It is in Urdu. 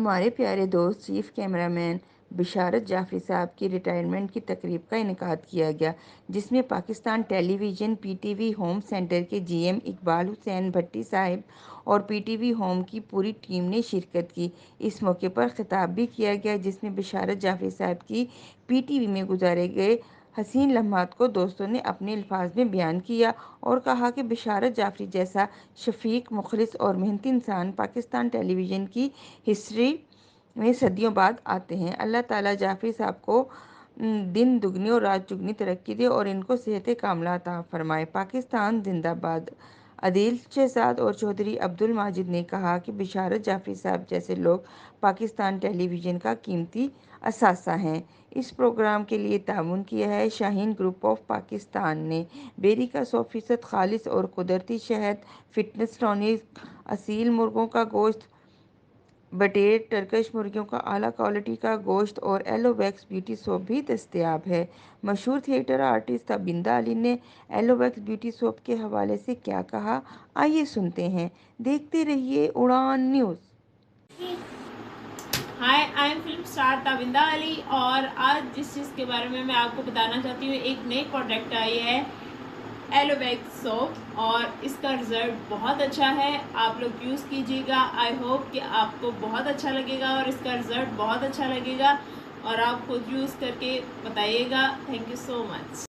ہمارے پیارے دوست چیف کیمرہ مین بشارت جعفری صاحب کی ریٹائرمنٹ کی تقریب کا انعقاد کیا گیا، جس میں Pakistan television P T V home centre کے جی ایم اقبال حسین بھٹی صاحب اور پی ٹی وی ہوم کی پوری ٹیم نے شرکت کی۔ اس موقع پر خطاب بھی کیا گیا، جس میں بشارت جعفری صاحب کی پی ٹی وی میں گزارے گئے حسین لمحات کو دوستوں نے اپنے الفاظ میں بیان کیا اور کہا کہ بشارت جعفری جیسا شفیق، مخلص اور محنتی انسان پاکستان ٹیلی ویژن کی ہسٹری میں صدیوں بعد آتے ہیں۔ اللہ تعالیٰ جعفری صاحب کو دن دگنی اور رات چگنی ترقی دے اور ان کو صحت کاملہ عطا فرمائے۔ پاکستان زندہ باد۔ عادل شہزاد اور چودھری عبد الماجد نے کہا کہ بشارت جعفری صاحب جیسے لوگ پاکستان ٹیلی ویژن کا قیمتی اثاثہ ہیں۔ اس پروگرام کے لیے تعاون کیا ہے شاہین گروپ آف پاکستان نے۔ بیری کا 100% خالص اور قدرتی شہد، فٹنس ٹونک، اصیل مرغوں کا گوشت، بٹیر ٹرکش مرغیوں کا اعلیٰ کوالٹی کا گوشت اور ایلو ویکس بیوٹی سوپ بھی دستیاب ہے۔ مشہور تھیٹر آرٹسٹ تابندہ علی نے ایلو ویکس بیوٹی سوپ کے حوالے سے کیا کہا، آئیے سنتے ہیں۔ دیکھتے رہیے Uraan news. Hi, I am film star Tabinda Ali, اور آج جس چیز کے بارے میں آپ کو بتانا چاہتی ہوں، ایک نئی پروڈکٹ آئی ہے ایلو ویکس سوپ، اور اس کا رزلٹ بہت اچھا ہے۔ آپ لوگ یوز کیجیے گا، آئی ہوپ کہ آپ کو بہت اچھا لگے گا اور اس کا رزلٹ بہت اچھا لگے گا، اور آپ خود یوز کر کے بتائیے گا۔ Thank you so much.